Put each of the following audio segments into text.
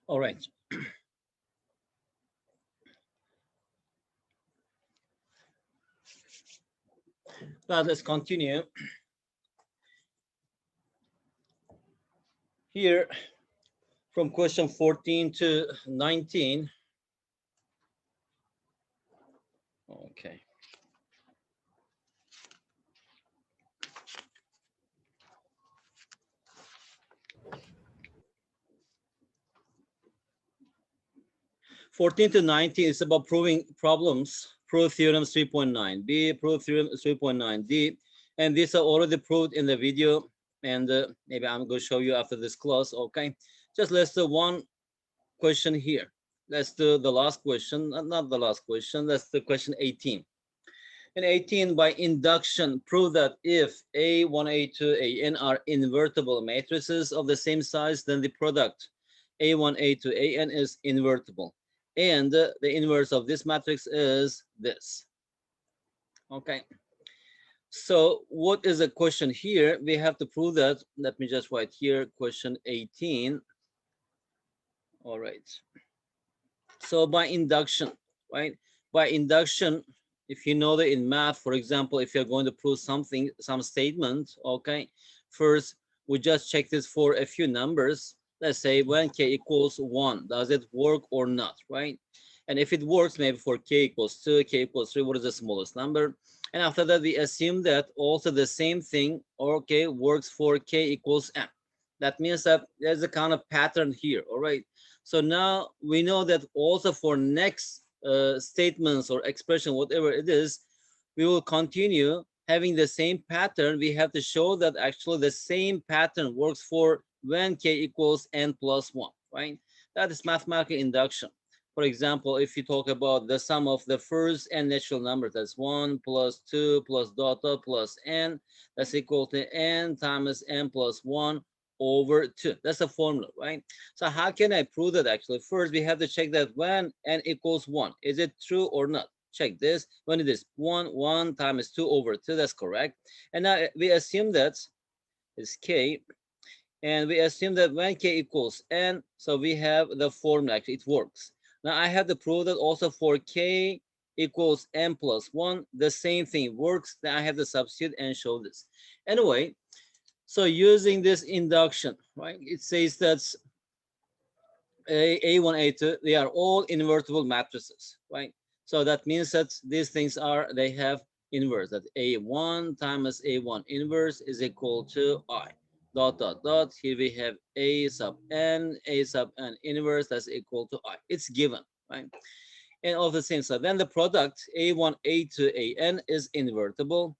All right. Now let's continue. Here, from question 14 to 19. Okay. Fourteen to 19 is about proving problems. Prove theorems 3.9. B, prove theorem 3.9. D, and these are already proved in the video. And maybe I'm going to show you after this class. Okay. Just let's do one question here. Let's do the last question, not the last question. Let's do question 18. In 18, by induction, prove that if A1, A2, AN are invertible matrices of the same size, then the product A1, A2, AN is invertible. And the inverse of this matrix is this. Okay. So what is the question here? We have to prove that. Let me just write here, question 18. All right. So by induction, right? By induction, if you know that in math, for example, if you're going to prove something, some statement, okay, first we just check this for a few numbers. Let's say when k equals 1, does it work or not, right? And if it works, maybe for k equals 2, k equals 3, what is the smallest number? And after that, we assume that also the same thing, okay, works for k equals m. That means that there's a kind of pattern here, all right? So now we know that also for next statements or expression, whatever it is, we will continue having the same pattern. We have to show that actually the same pattern works for when k equals n plus 1, right? That is mathematical induction. For example, if you talk about the sum of the first n natural numbers, that's 1 plus 2 plus dot dot plus n, that's equal to n times n plus 1 over 2. That's the formula, right? So how can I prove that actually? First, we have to check that when n equals 1. Is it true or not? Check this. When it is 1, 1 times 2 over 2, that's correct. And now we assume that is k. And we assume that when k equals n, so we have the formula, actually, it works. Now I have to prove that also for k equals n plus 1, the same thing works. Then I have to substitute and show this. Anyway, so using this induction, right, it says that A1, A2, they are all invertible matrices, right? So that means that these things are, they have inverse, that A1 times A1 inverse is equal to I. Dot, dot, dot. Here we have A sub n inverse, that's equal to I. It's given, right? And all the same. So then the product A1, A2, AN is invertible,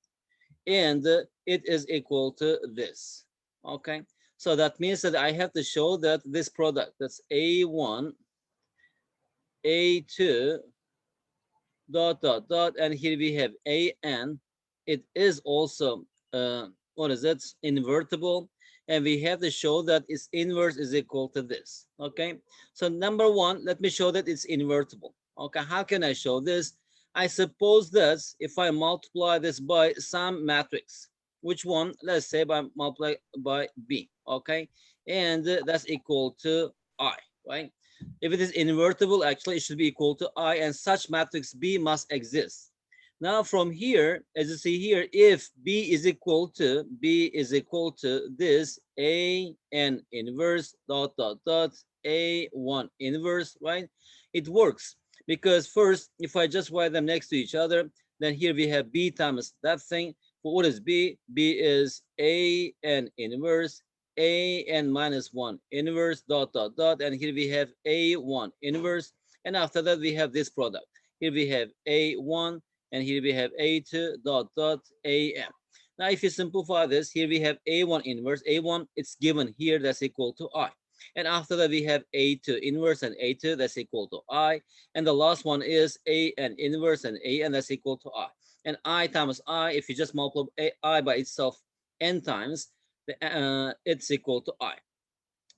and it is equal to this. Okay, so that means that I have to show that this product, that's A1, A2, dot, dot, dot, and here we have AN. It is also, what is it, invertible, and we have to show that its inverse is equal to this. Okay, so number one, let me show that it's invertible. Okay, how can I show this? I suppose that if I multiply this by some matrix, which one? Let's say by multiply by B, okay? And that's equal to I, right? If it is invertible, actually it should be equal to I, and such matrix B must exist. Now from here, as you see here, if B is equal to this A n inverse dot dot dot A1 inverse, right? It works because first, if I just write them next to each other, then here we have B times that thing. But what is B? B is A n inverse a n minus 1 inverse dot dot dot, and here we have A1 inverse, and after that we have this product. Here we have A1 and here we have A2 dot dot AM. Now if you simplify this, here we have A1 inverse. A1, it's given here, that's equal to I. And after that we have A2 inverse and A2, that's equal to I. And the last one is AN inverse and AN, that's equal to I. And I times I, if you just multiply I by itself n times, it's equal to I.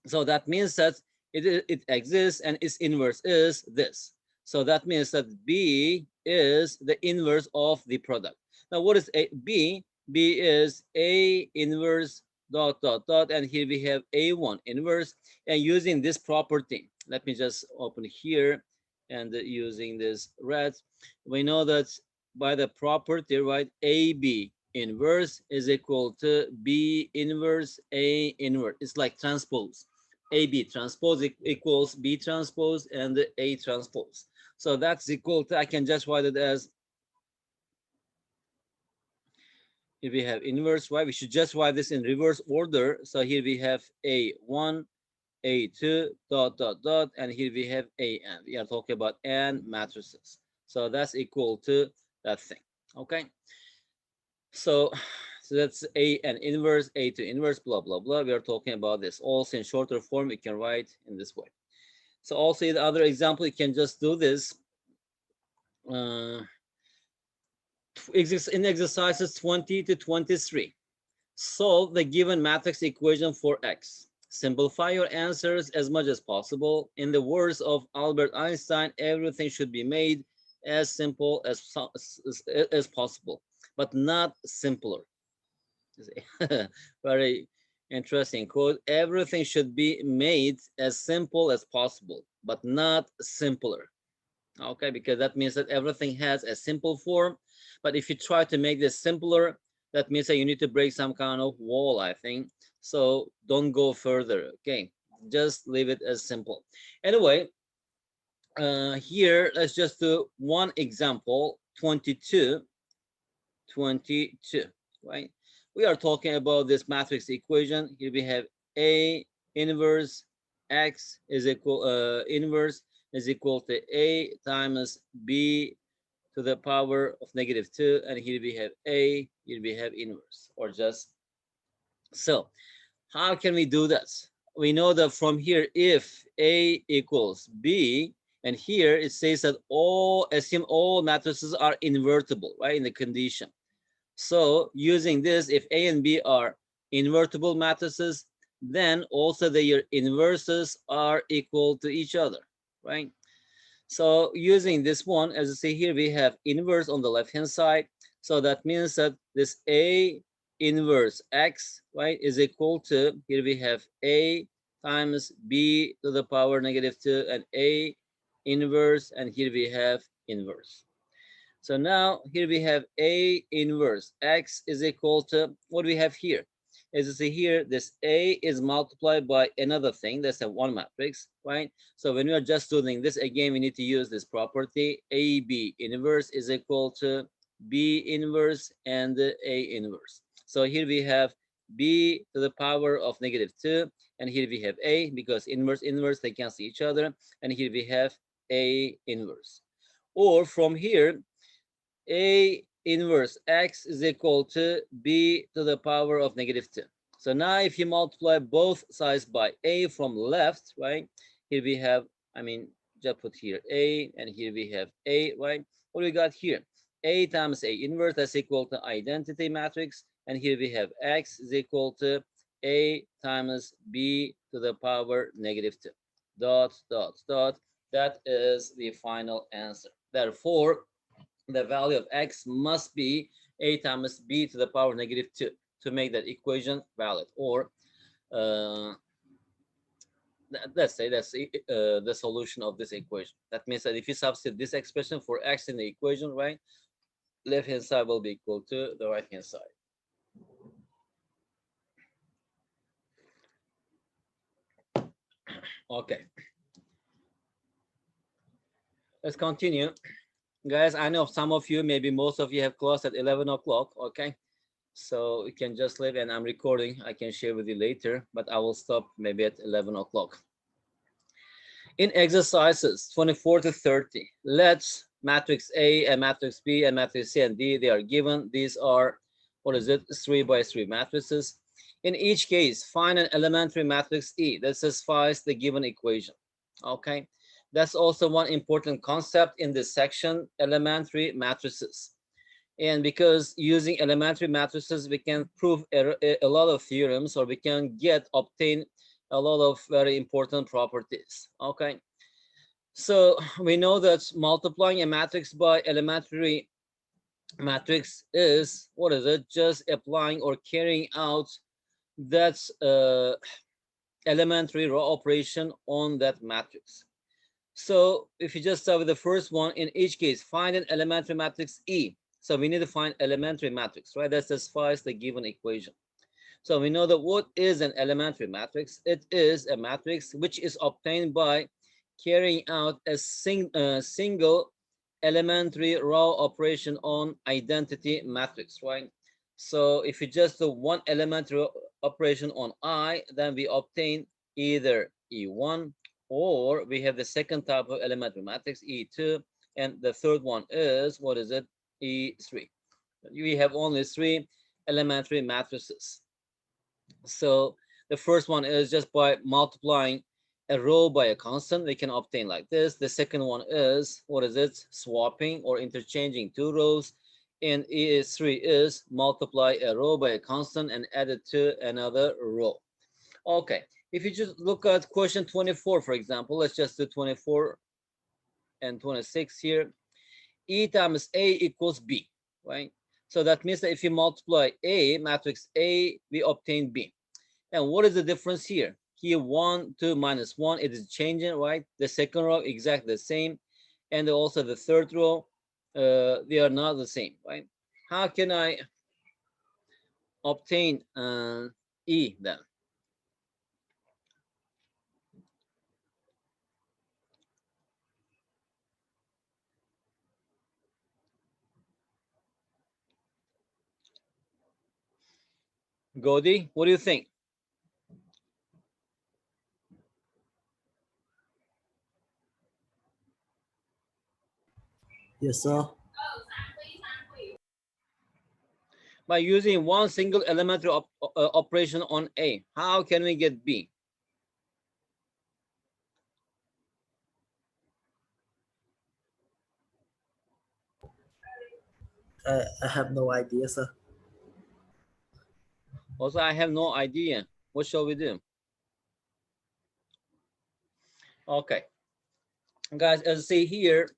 So that means that it exists and its inverse is this. So that means that B is the inverse of the product. Now what is B? B is A inverse dot dot dot, and here we have A1 inverse, and using this property, Let me just open here and using this red. We know that by the property, right, AB inverse is equal to B inverse A inverse. It's like transpose. AB transpose equals B transpose and A transpose. So that's equal to, I can just write it as, if we have inverse, right, we should just write this in reverse order. So here we have A1, A2, dot, dot, dot, and here we have AN. We are talking about AND matrices. So that's equal to that thing, okay? So, so that's A and inverse, A to inverse, blah, blah, blah. We are talking about this. Also in shorter form, we can write in this way. So also in the other example, you can just do this. In exercises 20 to 23. Solve the given matrix equation for X. Simplify your answers as much as possible. In the words of Albert Einstein, everything should be made as simple as possible, but not simpler. Very interesting quote. Everything should be made as simple as possible, but not simpler. Okay, because that means that everything has a simple form. But if you try to make this simpler, that means that you need to break some kind of wall, I think. So don't go further, okay? Just leave it as simple. Anyway, here, let's just do one example, 22, right? We are talking about this matrix equation. Here we have A inverse X is equal, inverse is equal to A times B to the power of -2, and here we have A, here we have inverse, or just so. How can we do that? We know that from here, if A equals B, and here it says that assume all matrices are invertible, right, in the condition. So using this, if A and B are invertible matrices, then also their inverses are equal to each other, right? So using this one, as you see here, we have inverse on the left-hand side. So that means that this A inverse X, right, is equal to, here we have A times B to the power -2 and A inverse, and here we have inverse. So now here we have A inverse X is equal to, what do we have here? As you see here, this A is multiplied by another thing, that's a one matrix, right? So when we are just doing this, again, we need to use this property. AB inverse is equal to B inverse and A inverse. So here we have B to the power of -2, and here we have A, because inverse, they cancel each other, and here we have A inverse. Or from here, A inverse X is equal to B to the power of -2. So now if you multiply both sides by A from left, right? Here we have, I mean, just put here A, and here we have A, right? What do we got here? A times A inverse, that's equal to identity matrix. And here we have X is equal to A times B to the power -2. Dot, dot, dot. That is the final answer. Therefore, the value of X must be A times B to the power -2 to make that equation valid. Or let's say that's the solution of this equation. That means that if you substitute this expression for X in the equation, right, left hand side will be equal to the right hand side. Okay, let's continue. Guys, I know some of you, maybe most of you, have class at 11 o'clock. Okay, so you can just leave, and I'm recording. I can share with you later, but I will stop maybe at 11 o'clock. In exercises 24 to 30, let's matrix A and matrix B and matrix C and D, they are given. These are, what is it, 3 by 3 matrices. In each case, find an elementary matrix E that satisfies the given equation. Okay, that's also one important concept in this section, elementary matrices. And because using elementary matrices, we can prove a lot of theorems, or we can obtain a lot of very important properties. Okay, so we know that multiplying a matrix by elementary matrix is, what is it, just applying or carrying out that elementary row operation on that matrix. So if you just start with the first one, in each case, find an elementary matrix E. So we need to find elementary matrix, right? That satisfies the given equation. So we know that what is an elementary matrix? It is a matrix which is obtained by carrying out a single elementary row operation on identity matrix, right? So if you just do one elementary operation on I, then we obtain either E1, or we have the second type of elementary matrix, E2, and the third one is, what is it? E3. We have only three elementary matrices. So the first one is just by multiplying a row by a constant, we can obtain like this. The second one is, what is it? Swapping or interchanging two rows. And E3 is multiply a row by a constant and add it to another row. Okay, if you just look at question 24, for example, let's just do 24 and 26 here. E times A equals B, right? So that means that if you multiply A, matrix A, we obtain B. And what is the difference here? Here, 1, 2, minus 1, it is changing, right? The second row, exactly the same. And also the third row, they are not the same, right? How can I obtain E then? Godi, what do you think? Yes, sir. By using one single elementary operation on A, how can we get B? I have no idea, sir. Also, I have no idea. What shall we do? Okay, guys, as you see here,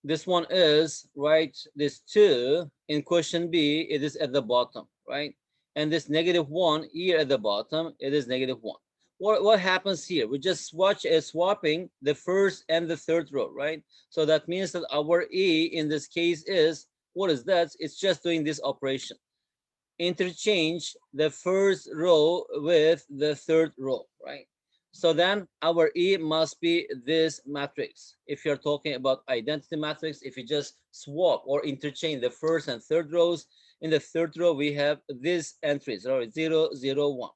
this one is, right, this 2 in question B, it is at the bottom, right? And this -1 here at the bottom, it is -1. What happens here? We just swapping the first and the third row, right? So that means that our E in this case is, what is that? It's just doing this operation. Interchange the first row with the third row, right? So then our E must be this matrix. If you're talking about identity matrix, if you just swap or interchange the first and third rows, in the third row we have these entries, right? 0, 0, 1.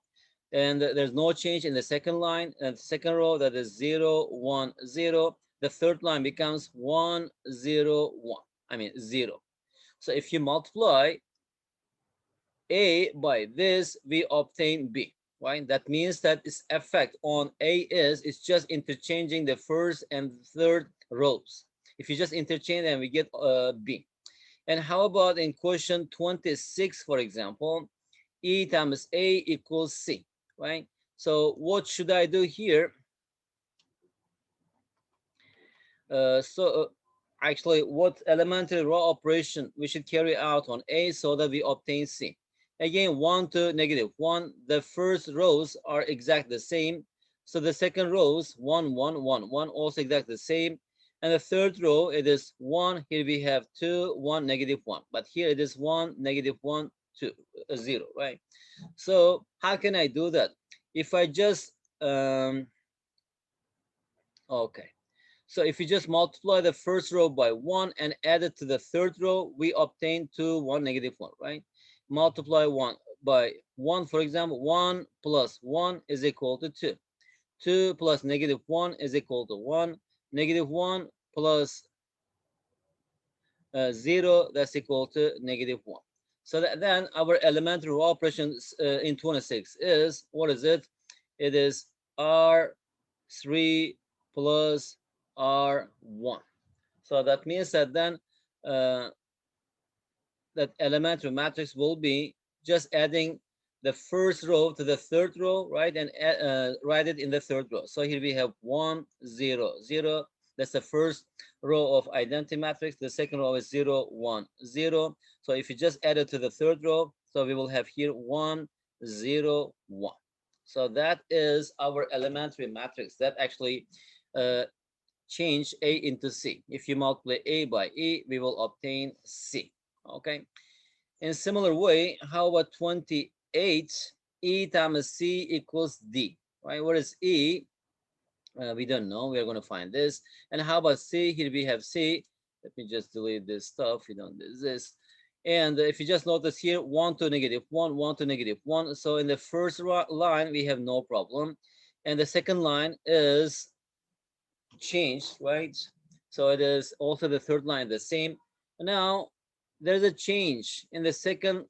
And there's no change in the second line, and the second row, that is 0, 1, 0. The third line becomes 1, 0, 1. I mean 0. So if you multiply A by this, we obtain B, right? That means that its effect on A is, it's just interchanging the first and third rows. If you just interchange them, we get B. And how about in question 26, for example, E times A equals C, right? So what should I do here? Actually, what elementary row operation we should carry out on A so that we obtain C? Again, 1 to -1. The first rows are exactly the same. So the second rows, 1, 1, 1, 1, also exactly the same. And the third row, it is 1. Here we have 2, 1, -1. But here it is 1, -1, 2, 0, right? So how can I do that? If I just, okay. So if you just multiply the first row by 1 and add it to the third row, we obtain 2, 1, -1, right? Multiply 1 by 1, for example, 1 plus 1 is equal to 2. 2 plus -1 is equal to 1. -1 plus 0, that's equal to -1. So then our elementary row operations in 26 is, what is it? It is R3 plus R1. So that means that then uh, that elementary matrix will be just adding the first row to the third row, right? And write it in the third row. So here we have 1, 0, 0. That's the first row of identity matrix. The second row is 0, 1, 0. So if you just add it to the third row, so we will have here 1, 0, 1. So that is our elementary matrix that actually uh, change A into C. If you multiply A by E, we will obtain C. Okay. In similar way, how about 28? E times C equals D, right? What is E? We don't know. We are going to find this. And how about C? Here we have C. Let me just delete this stuff. We don't do this. And if you just notice here, 1 to negative 1, 1 to negative 1. So in the first line, we have no problem. And the second line is changed, right? So it is also the third line the same. Now, there's a change in the second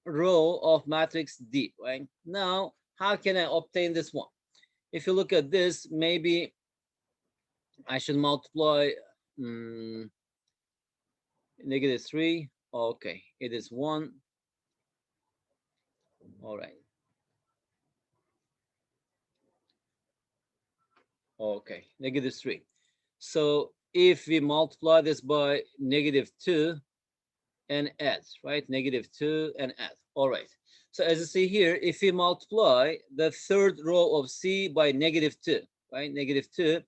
row of matrix D, right? Now, how can I obtain this one? If you look at this, maybe I should multiply -3. Okay, it is 1. All right. Okay, -3. So if we multiply this by -2 and add, right? -2 and add. All right. So as you see here, if we multiply the third row of C by -2, right? -2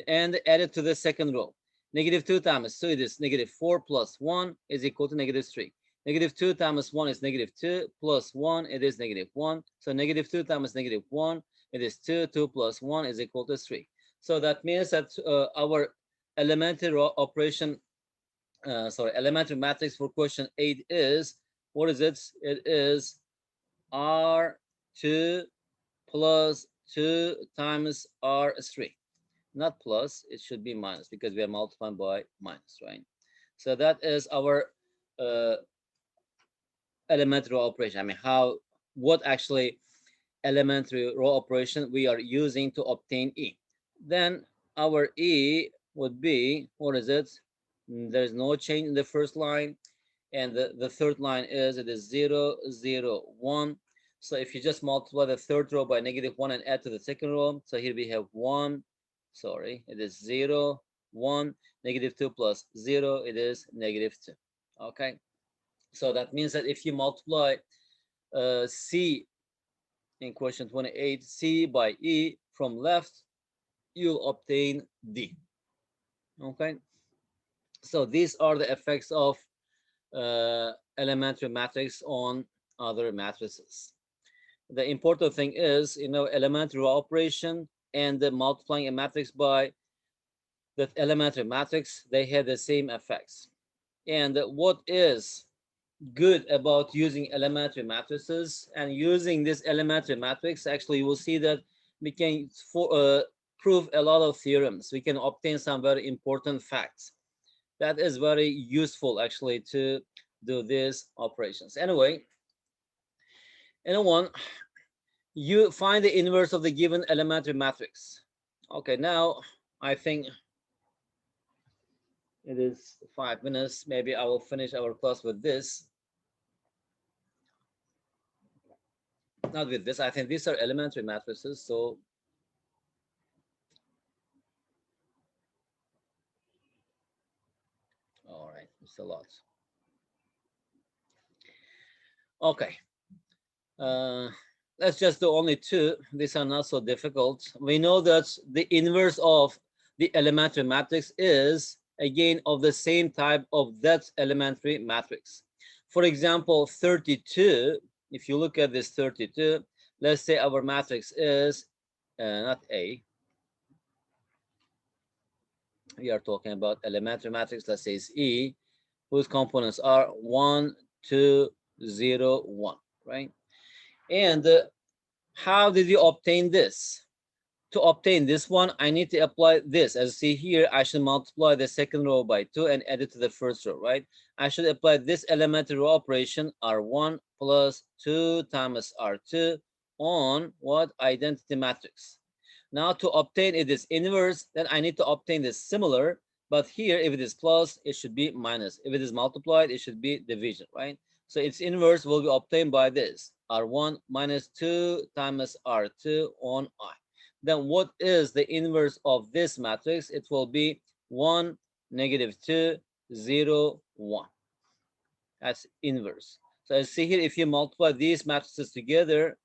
and add it to the second row. -2 times 2 it is -4 plus 1 is equal to -3. -2 times 1 is -2 plus 1 it is -1. So -2 times -1 it is 2. 2 plus 1 is equal to 3. So that means that our elementary operation, elementary matrix for question 8 is, what is it? It is R2 plus 2 times R3. Not plus, it should be minus because we are multiplying by minus, right? So that is our uh, elementary row operation. I mean, what actually elementary row operation we are using to obtain E. Then our E would be, what is it? There's no change in the first line. And the third line is, it is 0, 0, 1. So if you just multiply the third row by -1 and add to the second row, so here we have 1, sorry, it is 0, 1, -2 plus 0, it is -2. Okay, so that means that if you multiply C in question 28, C by E from left, you'll obtain D. Okay, so these are the effects of elementary matrix on other matrices. The important thing is, elementary operation and the multiplying a matrix by that elementary matrix, they have the same effects. And what is good about using elementary matrices and using this elementary matrix, actually you will see that we can prove a lot of theorems. We can obtain some very important facts. That is very useful actually to do these operations. Anyway, anyone, you find the inverse of the given elementary matrix. Okay, now I think it is 5 minutes. Maybe I will finish our class with this. Not with this. I think these are elementary matrices. So all right, it's a lot. Okay. Let's just do only 2. These are not so difficult. We know that the inverse of the elementary matrix is again of the same type of that elementary matrix. For example, 32, if you look at this 32, let's say our matrix is not A. We are talking about elementary matrix, let's say it's E, whose components are 1, 2, 0, 1, right? And how did you obtain this? To obtain this one, I need to apply this. As you see here, I should multiply the second row by 2 and add it to the first row, right? I should apply this elementary row operation, R1 plus 2 times R2 on what? Identity matrix. Now to obtain it is inverse, then I need to obtain this similar, but here if it is plus, it should be minus. If it is multiplied, it should be division, right? So its inverse will be obtained by this, R1 minus 2 times R2 on I. Then what is the inverse of this matrix? It will be 1, -2, 0, 1. That's inverse. So as see here, if you multiply these matrices together,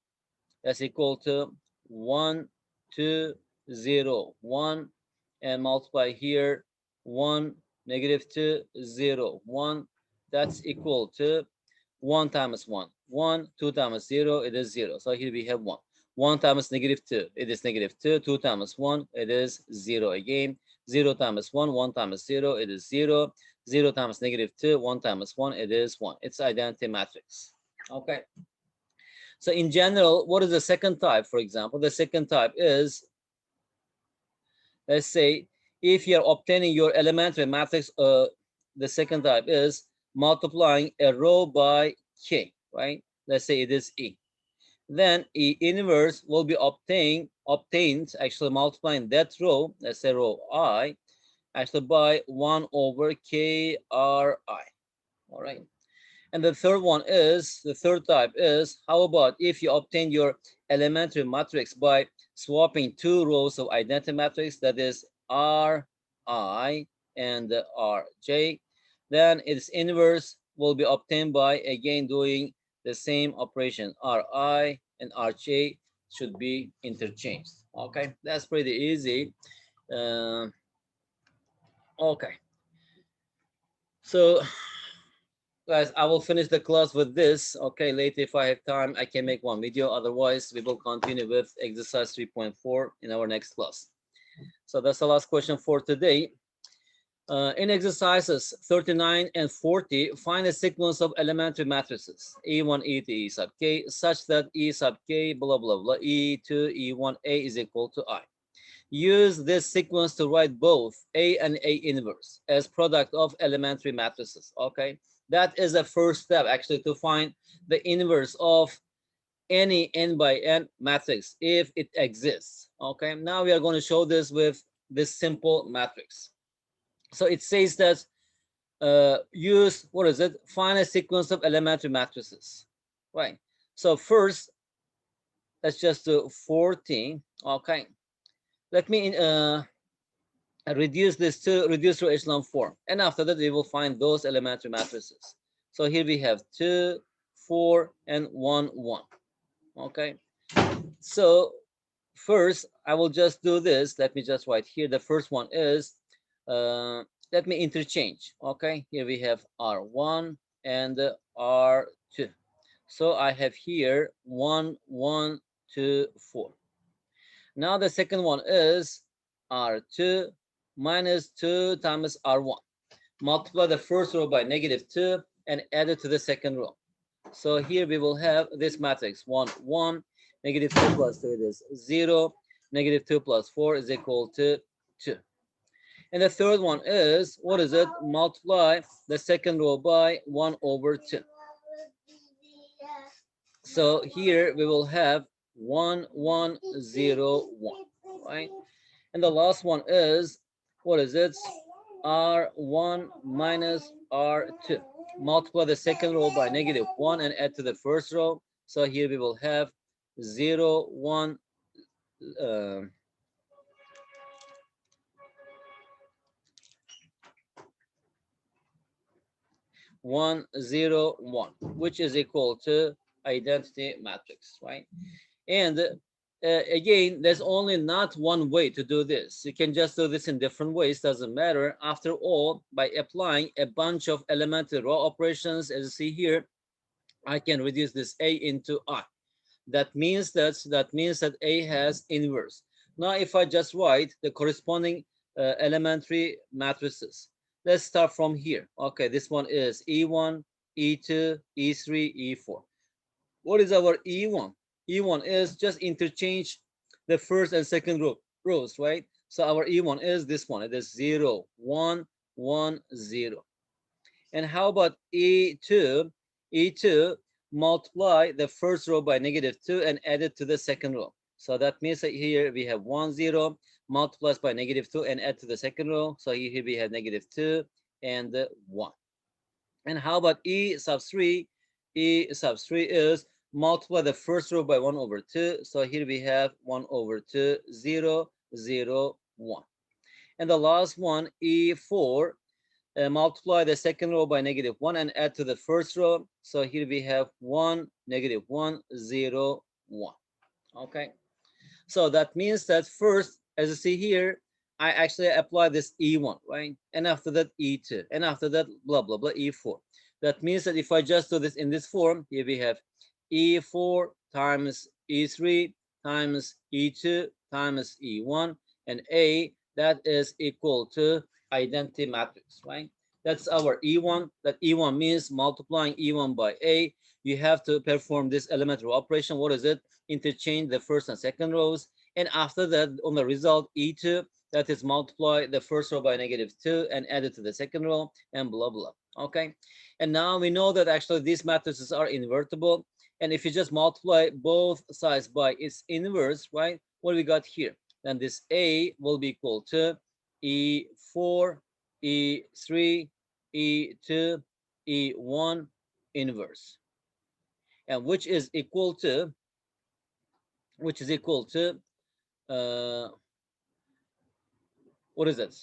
That's equal to 1, 2, 0, 1, and multiply here 1, negative 2, 0, 1. That's equal to 1 times 1. 1, 2 times 0, it is 0. So here we have 1. 1 times negative 2, it is negative 2. 2 times 1, it is 0 again. 0 times 1, 1 times 0, it is 0. 0 times negative 2, 1 times 1, it is 1. It's identity matrix. Okay. So in general, what is the second type, for example? The second type is, let's say, if you're obtaining your elementary matrix, the second type is multiplying a row by k, right? Let's say it is E. Then E inverse will be obtained actually multiplying that row, let's say row I, actually by 1 over KRI. All right. And the third type is, how about if you obtain your elementary matrix by swapping two rows of identity matrix, that is Ri and Rj, then its inverse will be obtained by again doing the same operation. Ri and Rj should be interchanged. Okay, that's pretty easy. Uh, okay, so guys, I will finish the class with this. Okay, later if I have time, I can make one video. Otherwise, we will continue with exercise 3.4 in our next class. So that's the last question for today. In exercises 39 and 40, find a sequence of elementary matrices E1, E2, E sub k, such that E sub k, blah, blah, blah, E2, E1, A is equal to I. Use this sequence to write both A and A inverse as product of elementary matrices. Okay, that is the first step actually to find the inverse of any n by n matrix if it exists. Okay, now we are going to show this with this simple matrix. So it says that use, what is it? Find a sequence of elementary matrices. Right. So first, let's just do 14. Okay. Let me reduce this to reduce to echelon form. And after that, we will find those elementary matrices. So here we have 2, 4, and 1, 1. Okay. So first, I will just do this. Let me just write here. The first one is, let me interchange. Okay. Here we have R1 and R2. So I have here 1, 1, 2, 4. Now the second one is R2 minus 2 times R1. Multiply the first row by negative 2 and add it to the second row. So here we will have this matrix 1, 1, negative 2 plus 3 is 0, negative 2 plus 4 is equal to 2. And the third one is, what is it? Multiply the second row by 1 over 2. So here we will have 1, 1, 0, 1, right? And the last one is, what is it? R1 minus R2. Multiply the second row by negative 1 and add to the first row. So here we will have 0, 1, 1, 0, 1, which is equal to identity matrix, right? And again, there's only not one way to do this. You can just do this in different ways, doesn't matter. After all, by applying a bunch of elementary row operations, as you see here, I can reduce this A into I. That means that A has inverse. Now, if I just write the corresponding elementary matrices, let's start from here. Okay, this one is E1, E2, E3, E4. What is our E1? E1 is just interchange the first and second rows, right? So our E1 is this one. It is 0, 1, 1, 0. And how about E2? E2, multiply the first row by negative 2 and add it to the second row. So that means that here we have 1, 0, multiplies by negative 2 and add to the second row. So here we have negative 2 and 1. And how about E sub 3? E sub 3 is multiply the first row by 1 over 2. So here we have 1 over 2, 0, 0, 1. And the last one, E4, multiply the second row by negative 1 and add to the first row. So here we have 1, negative 1, 0, 1. Okay, so that means that first, as you see here, I actually apply this E1, right? And after that, E2. And after that, blah, blah, blah, E4. That means that if I just do this in this form, here we have E4 times E3 times E2 times E1, and A, that is equal to identity matrix, right? That's our E1. That E1 means multiplying E1 by A. You have to perform this elementary operation. What is it? Interchange the first and second rows, and after that, on the result E2, that is multiply the first row by -2 and add it to the second row, and blah blah. Okay, and now we know that actually these matrices are invertible, and if you just multiply both sides by its inverse, right, what we got here, then this A will be equal to E4, E3, E2, E1 inverse, and which is equal to uh, what is it?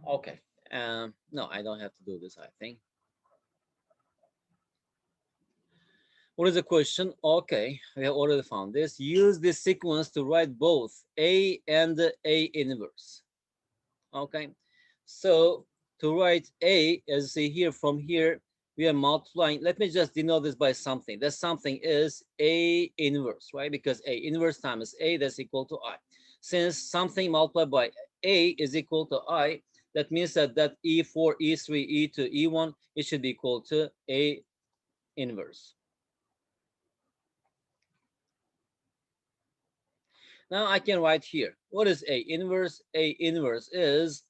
Okay. No, I don't have to do this, I think. What is the question? Okay, we have already found this. Use this sequence to write both A and A inverse. Okay, so to write A, as you see here, from here, we are multiplying. Let me just denote this by something. That something is A inverse, right? Because A inverse times A, that's equal to I. Since something multiplied by A is equal to I, that means that E4, E3, E2, E1, it should be equal to A inverse. Now I can write here. What is A inverse? A inverse is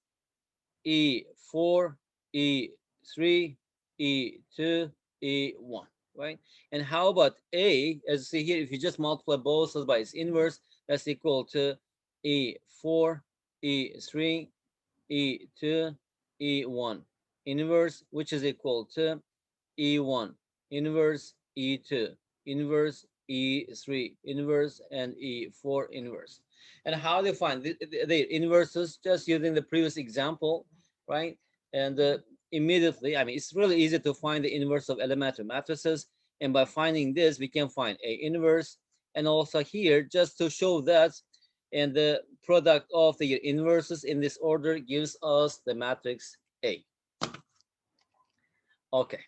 E4, E3, E2, E1, right? And how about A, as you see here, if you just multiply both sides by its inverse, that's equal to E4, E3, E2, E1 inverse, which is equal to E1 inverse, E2 inverse, E3 inverse, and E4 inverse. And how they find the inverses? Just using the previous example, right? And immediately, I mean, it's really easy to find the inverse of elementary matrices. And by finding this, we can find A inverse. And also here, just to show that, and the product of the inverses in this order gives us the matrix A. Okay.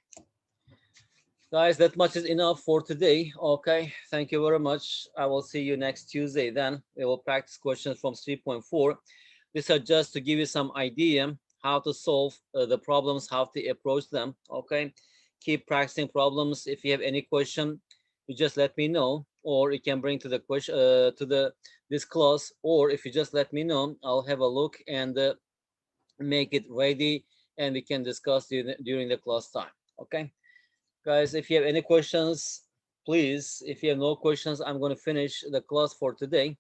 Guys, that much is enough for today. Okay, thank you very much. I will see you next Tuesday then. We will practice questions from 3.4. These are just to give you some idea how to solve the problems, how to approach them. Okay, keep practicing problems. If you have any question, you just let me know, or you can bring to the question to the this class, or if you just let me know, I'll have a look and make it ready, and we can discuss during the class time. Okay. Guys, if you have any questions, please. If you have no questions, I'm going to finish the class for today.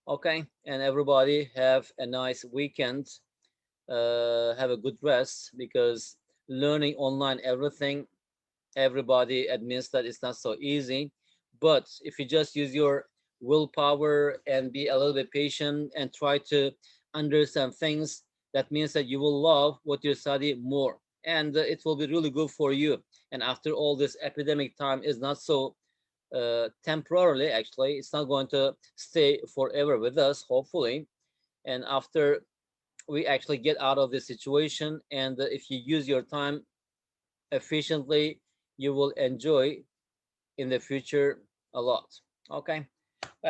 Okay, and everybody have a nice weekend. Have a good rest, because learning online everything, everybody admits that it's not so easy. But if you just use your willpower and be a little bit patient and try to understand things, that means that you will love what you study more, and it will be really good for you. And after all, this epidemic time is not so temporarily, actually it's not going to stay forever with us, hopefully. And after we actually get out of this situation, and if you use your time efficiently, you will enjoy in the future a lot. Okay.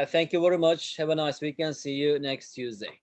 Thank you very much. Have a nice weekend. See you next Tuesday.